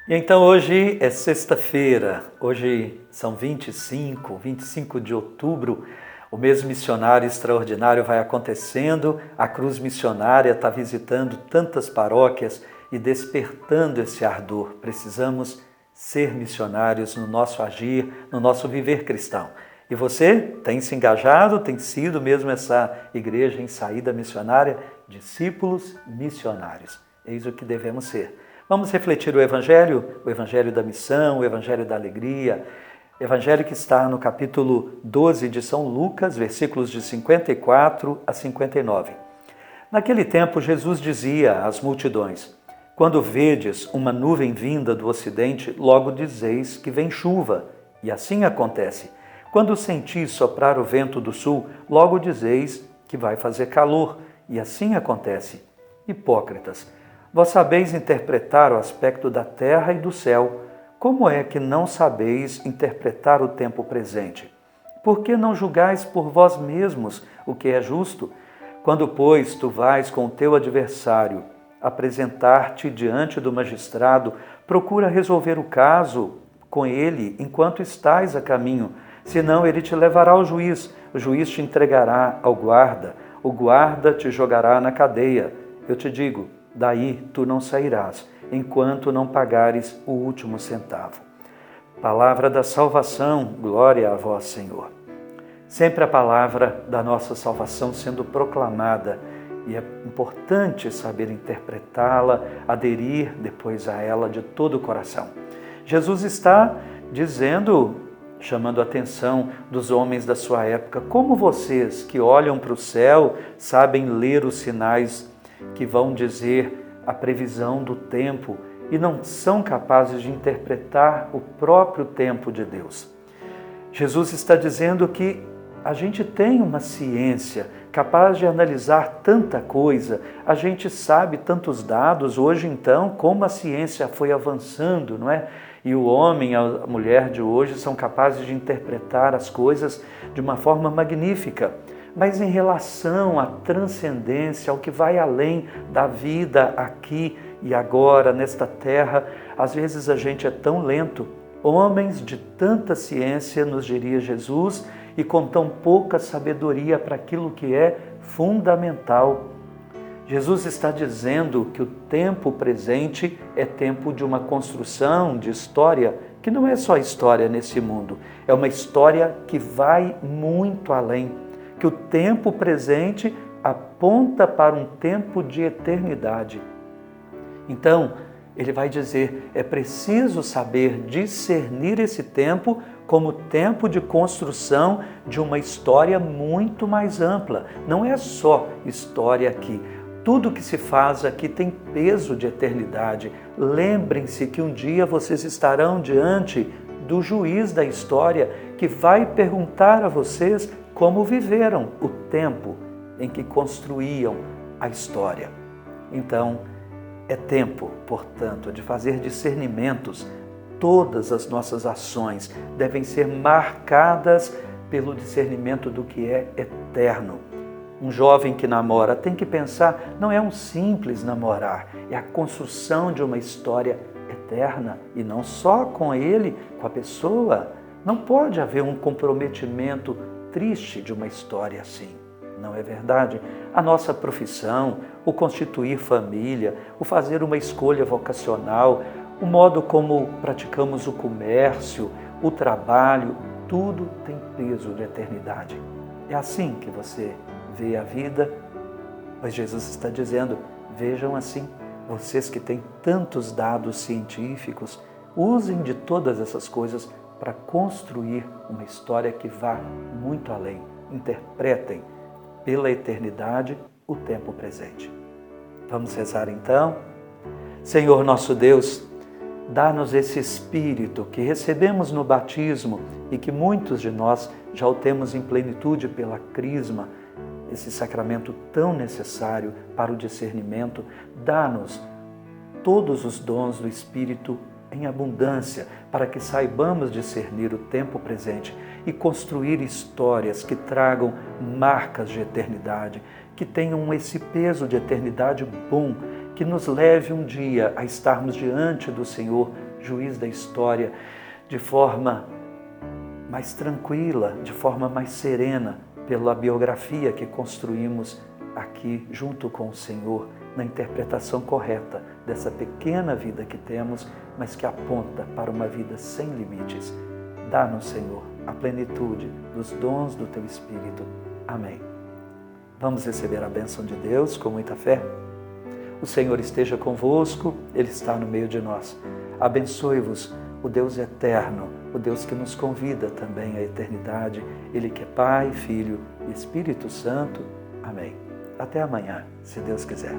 E então hoje é sexta-feira, hoje são 25 de outubro, o mês missionário extraordinário vai acontecendo, a cruz missionária está visitando tantas paróquias e despertando esse ardor. Precisamos ser missionários no nosso agir, no nosso viver cristão. E você tem se engajado, tem sido mesmo essa igreja em saída missionária? Discípulos missionários. Eis o que devemos ser. Vamos refletir o Evangelho da missão, o Evangelho da alegria, Evangelho que está no capítulo 12 de São Lucas, versículos de 54 a 59. Naquele tempo, Jesus dizia às multidões: quando vedes uma nuvem vinda do ocidente, logo dizeis que vem chuva, e assim acontece. Quando sentis soprar o vento do sul, logo dizeis que vai fazer calor, e assim acontece. Hipócritas, vós sabeis interpretar o aspecto da terra e do céu. Como é que não sabeis interpretar o tempo presente? Por que não julgais por vós mesmos o que é justo? Quando, pois, tu vais com o teu adversário apresentar-te diante do magistrado, procura resolver o caso com ele enquanto estás a caminho, senão ele te levará ao juiz, o juiz te entregará ao guarda, o guarda te jogará na cadeia. Eu te digo, daí tu não sairás, enquanto não pagares o último centavo. Palavra da salvação, glória a vós, Senhor. Sempre a palavra da nossa salvação sendo proclamada, e é importante saber interpretá-la, aderir depois a ela de todo o coração. Jesus está dizendo, chamando a atenção dos homens da sua época, como vocês que olham para o céu sabem ler os sinais que vão dizer a previsão do tempo e não são capazes de interpretar o próprio tempo de Deus. Jesus está dizendo que a gente tem uma ciência capaz de analisar tanta coisa, a gente sabe tantos dados. Hoje, então, como a ciência foi avançando, não é? E o homem, a mulher de hoje são capazes de interpretar as coisas de uma forma magnífica. Mas em relação à transcendência, ao que vai além da vida aqui e agora, nesta terra, às vezes a gente é tão lento. Homens de tanta ciência, nos diria Jesus, e com tão pouca sabedoria para aquilo que é fundamental. Jesus está dizendo que o tempo presente é tempo de uma construção de história, que não é só história nesse mundo, é uma história que vai muito além, que o tempo presente aponta para um tempo de eternidade. Então, ele vai dizer, é preciso saber discernir esse tempo como tempo de construção de uma história muito mais ampla. Não é só história aqui. Tudo que se faz aqui tem peso de eternidade. Lembrem-se que um dia vocês estarão diante do juiz da história que vai perguntar a vocês como viveram o tempo em que construíam a história. Então, é tempo, portanto, de fazer discernimentos. Todas as nossas ações devem ser marcadas pelo discernimento do que é eterno. Um jovem que namora tem que pensar, não é um simples namorar, é a construção de uma história eterna, e não só com ele, com a pessoa. Não pode haver um comprometimento triste de uma história assim. Não é verdade? A nossa profissão, o constituir família, o fazer uma escolha vocacional, o modo como praticamos o comércio, o trabalho, tudo tem peso de eternidade. É assim que você vê a vida? Mas Jesus está dizendo, vejam assim, vocês que têm tantos dados científicos, usem de todas essas coisas para construir uma história que vá muito além. Interpretem pela eternidade o tempo presente. Vamos rezar então? Senhor nosso Deus, dá-nos esse Espírito que recebemos no batismo e que muitos de nós já o temos em plenitude pela crisma, esse sacramento tão necessário para o discernimento. Dá-nos todos os dons do Espírito em abundância, para que saibamos discernir o tempo presente e construir histórias que tragam marcas de eternidade, que tenham esse peso de eternidade bom, que nos leve um dia a estarmos diante do Senhor juiz da história, de forma mais tranquila, de forma mais serena, pela biografia que construímos aqui junto com o Senhor, na interpretação correta dessa pequena vida que temos, mas que aponta para uma vida sem limites. Dá-nos, Senhor, a plenitude dos dons do Teu Espírito. Amém. Vamos receber a bênção de Deus com muita fé? O Senhor esteja convosco, Ele está no meio de nós. Abençoe-vos o Deus eterno, o Deus que nos convida também à eternidade, Ele que é Pai, Filho e Espírito Santo. Amém. Até amanhã, se Deus quiser.